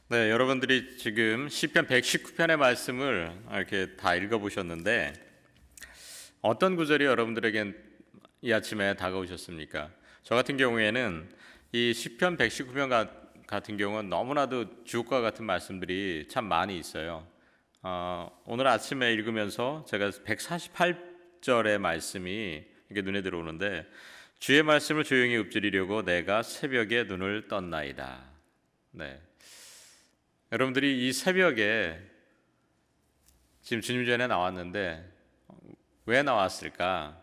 네, 여러분들이 지금 시편 119편의 말씀을 이렇게 다 읽어보셨는데 어떤 구절이 여러분들에겐 이 아침에 다가오셨습니까? 저 같은 경우에는 이 시편 119편 같은 경우는 너무나도 주옥과 같은 말씀들이 참 많이 있어요. 오늘 아침에 읽으면서 제가 148절의 말씀이 이게 눈에 들어오는데, 주의 말씀을 조용히 읊조리려고 내가 새벽에 눈을 떴나이다. 네. 여러분들이 이 새벽에 지금 주님 전에 나왔는데 왜 나왔을까?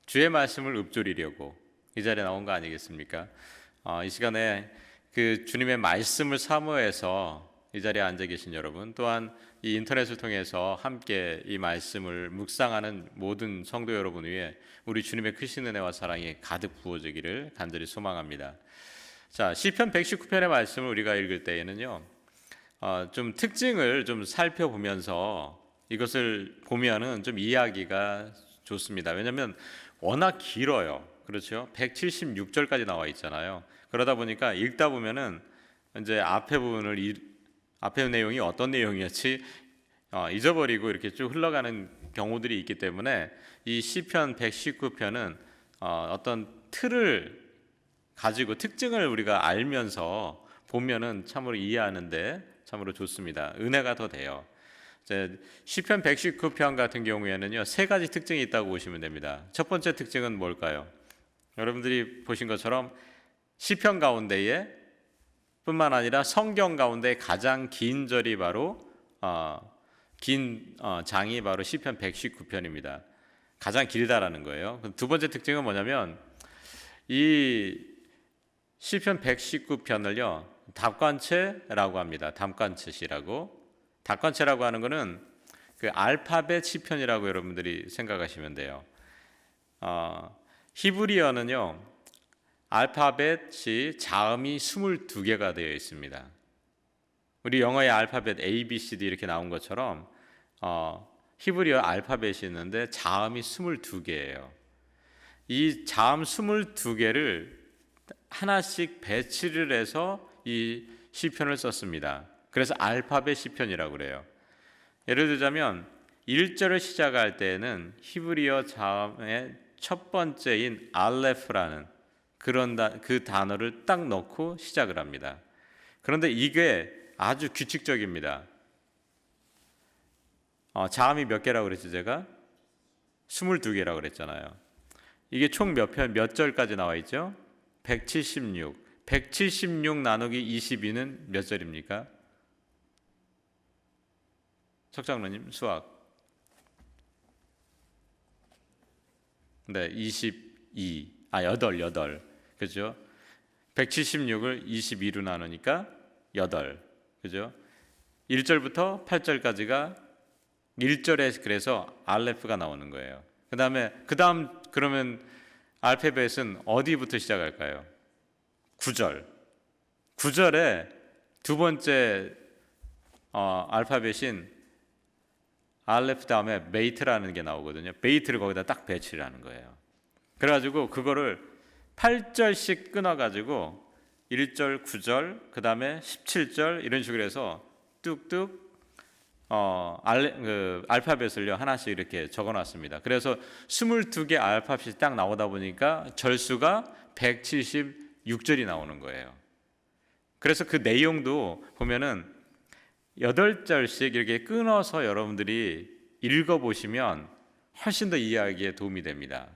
주의 말씀을 읊조리려고 이 자리에 나온 거 아니겠습니까? 이 시간에 그 주님의 말씀을 사모해서 이 자리에 앉아 계신 여러분, 또한 이 인터넷을 통해서 함께 이 말씀을 묵상하는 모든 성도 여러분 위에 우리 주님의 크신 은혜와 사랑이 가득 부어지기를 간절히 소망합니다. 자, 시편 119편의 말씀을 우리가 읽을 때에는요, 좀 특징을 좀 살펴보면서 이것을 보면은 좀 이해하기가 좋습니다. 왜냐하면 워낙 길어요. 그렇죠? 176절까지 나와 있잖아요. 그러다 보니까 읽다 보면은 이제 앞에 내용이 어떤 내용이었지 잊어버리고 이렇게 쭉 흘러가는 경우들이 있기 때문에 이 시편 119편은 어떤 틀을 가지고 특징을 우리가 알면서 보면은 참으로 이해하는데 참으로 좋습니다. 은혜가 더 돼요. 시편 119편 같은 경우에는요, 세 가지 특징이 있다고 보시면 됩니다. 첫 번째 특징은 뭘까요? 여러분들이 보신 것처럼 시편 가운데에 뿐만 아니라 성경 가운데 가장 긴 절이 바로 장이 바로 시편 119편입니다. 가장 길다라는 거예요. 두 번째 특징은 뭐냐면 이 시편 119편을요 답관체라고 합니다. 답관체라고 하는 것은 그 알파벳 시편이라고 여러분들이 생각하시면 돼요. 히브리어는요 알파벳이 자음이 22개가 되어 있습니다. 우리 영어의 알파벳 A, B, C, D 이렇게 나온 것처럼 히브리어 알파벳이 있는데 자음이 22개예요. 이 자음 22개를 하나씩 배치를 해서 이 시편을 썼습니다. 그래서 알파벳 시편이라고 그래요. 예를 들자면 1절을 시작할 때에는 히브리어 자음의 첫 번째인 알레프라는 그 단어를 딱 넣고 시작을 합니다. 그런데 이게 아주 규칙적입니다. 자음이 몇 개라고 그랬죠 제가? 22개라고 그랬잖아요. 이게 총 몇 절까지 나와 있죠? 176 나누기 22는 몇 절입니까? 석장로님 수학. 네, 8. 그죠? 176을 22로 나누니까 8. 그죠? 1절부터 8절까지가 1절에 그래서 알레프가 나오는 거예요. 그러면 알파벳은 어디부터 시작할까요? 9절에 두 번째 알파벳인 알레프 다음에 베이트라는 게 나오거든요. 베이트를 거기다 딱 배치를 하는 거예요. 그래가지고 그거를 8절씩 끊어가지고 1절, 9절, 그 다음에 17절 이런 식으로 해서 뚝뚝 알파벳을요 하나씩 이렇게 적어놨습니다. 그래서 22개 알파벳이 딱 나오다 보니까 절수가 176절이 나오는 거예요. 그래서 그 내용도 보면은 8절씩 이렇게 끊어서 여러분들이 읽어보시면 훨씬 더 이해하기에 도움이 됩니다.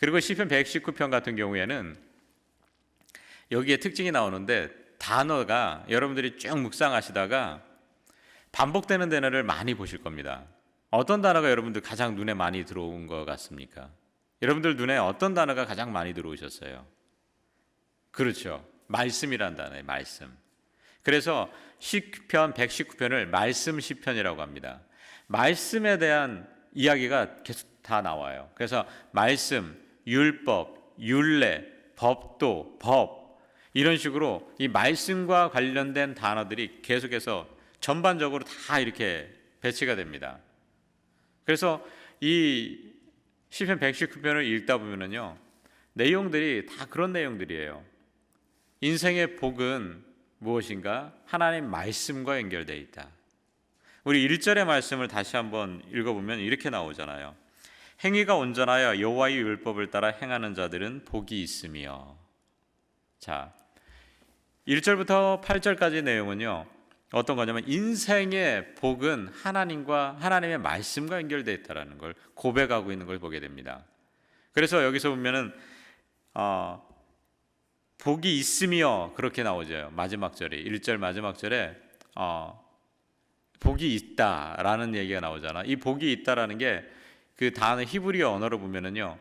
그리고 시편 119편 같은 경우에는 여기에 특징이 나오는데 단어가 여러분들이 쭉 묵상하시다가 반복되는 단어를 많이 보실 겁니다. 어떤 단어가 여러분들 가장 눈에 많이 들어온 것 같습니까? 여러분들 눈에 어떤 단어가 가장 많이 들어오셨어요? 그렇죠. 말씀이란 단어예요. 말씀. 그래서 시편 119편을 말씀 시편이라고 합니다. 말씀에 대한 이야기가 계속 다 나와요. 그래서 말씀, 율법, 율례, 법도, 법 이런 식으로 이 말씀과 관련된 단어들이 계속해서 전반적으로 다 이렇게 배치가 됩니다. 그래서 이 시편 119편을 읽다 보면은요 내용들이 다 그런 내용들이에요. 인생의 복은 무엇인가? 하나님 말씀과 연결되어 있다. 우리 1절의 말씀을 다시 한번 읽어보면 이렇게 나오잖아요. 행위가 온전하여 여호와의 율법을 따라 행하는 자들은 복이 있으며. 자, 1절부터 8절까지 내용은요, 어떤 거냐면 인생의 복은 하나님의 말씀과 연결되어 있다는 걸 고백하고 있는 걸 보게 됩니다. 그래서 여기서 보면은 복이 있으며 그렇게 나오죠. 마지막 절에 1절 마지막 절에 복이 있다라는 얘기가 나오잖아. 이 복이 있다라는 게 그 단어 히브리어 언어로 보면은요,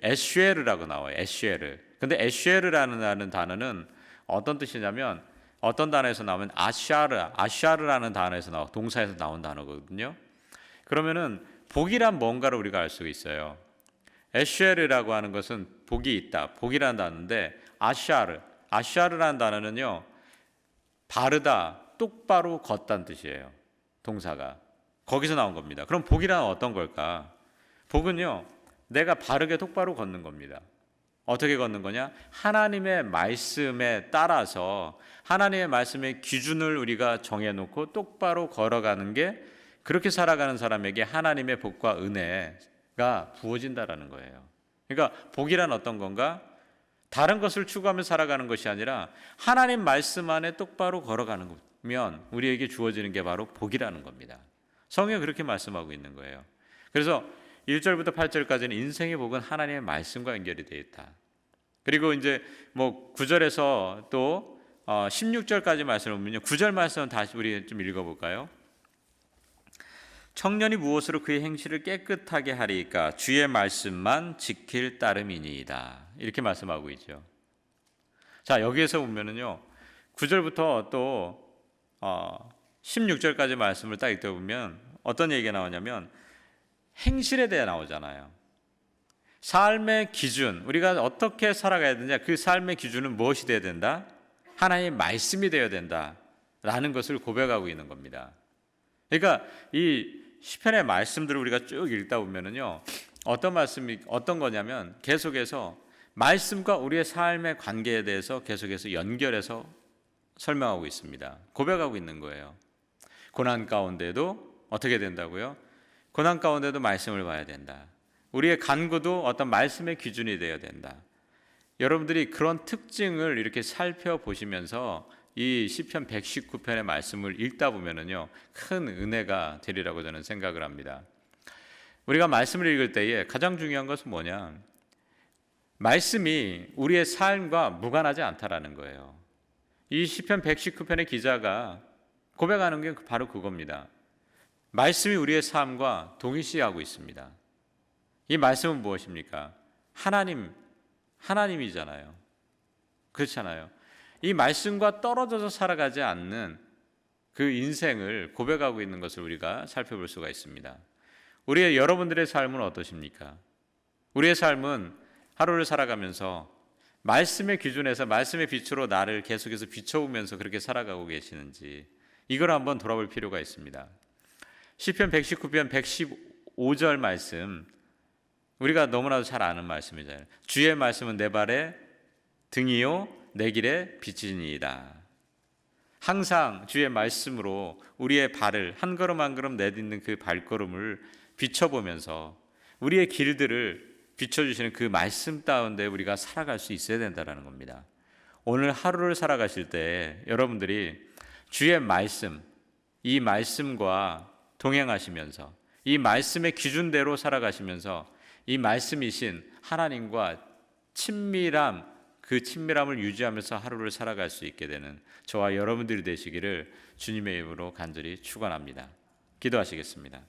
에쉐르라고 나와요. 에쉐르. 근데 에쉐르라는 단어는 어떤 뜻이냐면 어떤 단어에서 나오면 아샤르라는 단어에서 동사에서 나온 단어거든요. 그러면은 복이란 뭔가를 우리가 알 수 있어요. 에쉐르라고 하는 것은 복이 있다, 복이라는 단어인데 아샤르라는 단어는요, 바르다, 똑바로 걷다는 뜻이에요. 동사가 거기서 나온 겁니다. 그럼 복이란 어떤 걸까? 복은요, 내가 바르게 똑바로 걷는 겁니다. 어떻게 걷는 거냐? 하나님의 말씀에 따라서 하나님의 말씀의 기준을 우리가 정해놓고 똑바로 걸어가는 게, 그렇게 살아가는 사람에게 하나님의 복과 은혜가 부어진다라는 거예요. 그러니까 복이란 어떤 건가? 다른 것을 추구하며 살아가는 것이 아니라 하나님 말씀 안에 똑바로 걸어가는 거면 우리에게 주어지는 게 바로 복이라는 겁니다. 성경이 그렇게 말씀하고 있는 거예요. 그래서 1절부터 8절까지는 인생의 복은 하나님의 말씀과 연결이 되어 있다. 그리고 이제 9절에서 또 16절까지 말씀을 보면요, 9절 말씀은 다시 우리 좀 읽어볼까요? 청년이 무엇으로 그의 행실을 깨끗하게 하리까? 주의 말씀만 지킬 따름이니이다. 이렇게 말씀하고 있죠. 자, 여기에서 보면은요, 9절부터 또 16절까지 말씀을 딱 읽다 보면 어떤 얘기가 나오냐면 행실에 대해 나오잖아요. 삶의 기준, 우리가 어떻게 살아가야 되냐, 그 삶의 기준은 무엇이 되어야 된다? 하나님의 말씀이 되어야 된다라는 것을 고백하고 있는 겁니다. 그러니까 이 시편의 말씀들을 우리가 쭉 읽다 보면은요, 어떤 거냐면 계속해서 말씀과 우리의 삶의 관계에 대해서 계속해서 연결해서 설명하고 있습니다. 고백하고 있는 거예요. 고난 가운데도 어떻게 된다고요? 고난 가운데도 말씀을 봐야 된다. 우리의 간구도 어떤 말씀의 기준이 되어야 된다. 여러분들이 그런 특징을 이렇게 살펴보시면서 이 시편 119편의 말씀을 읽다 보면은요, 큰 은혜가 되리라고 저는 생각을 합니다. 우리가 말씀을 읽을 때에 가장 중요한 것은 뭐냐? 말씀이 우리의 삶과 무관하지 않다라는 거예요. 이 시편 119편의 기자가 고백하는 게 바로 그겁니다. 말씀이 우리의 삶과 동일시하고 있습니다. 이 말씀은 무엇입니까? 하나님이잖아요. 그렇잖아요. 이 말씀과 떨어져서 살아가지 않는 그 인생을 고백하고 있는 것을 우리가 살펴볼 수가 있습니다. 여러분들의 삶은 어떠십니까? 우리의 삶은 하루를 살아가면서 말씀의 기준에서 말씀의 빛으로 나를 계속해서 비춰보면서 그렇게 살아가고 계시는지, 이걸 한번 돌아볼 필요가 있습니다. 시편 119편 115절 말씀, 우리가 너무나도 잘 아는 말씀이잖아요. 주의 말씀은 내 발의 등이요 내 길의 빛이니이다. 항상 주의 말씀으로 우리의 발을 한 걸음 한 걸음 내딛는 그 발걸음을 비춰보면서 우리의 길들을 비춰주시는 그 말씀 가운데 우리가 살아갈 수 있어야 된다는 겁니다. 오늘 하루를 살아가실 때 여러분들이 주의 말씀, 이 말씀과 동행하시면서 이 말씀의 기준대로 살아가시면서 이 말씀이신 하나님과 그 친밀함을 유지하면서 하루를 살아갈 수 있게 되는 저와 여러분들이 되시기를 주님의 이름으로 간절히 축원합니다. 기도하시겠습니다.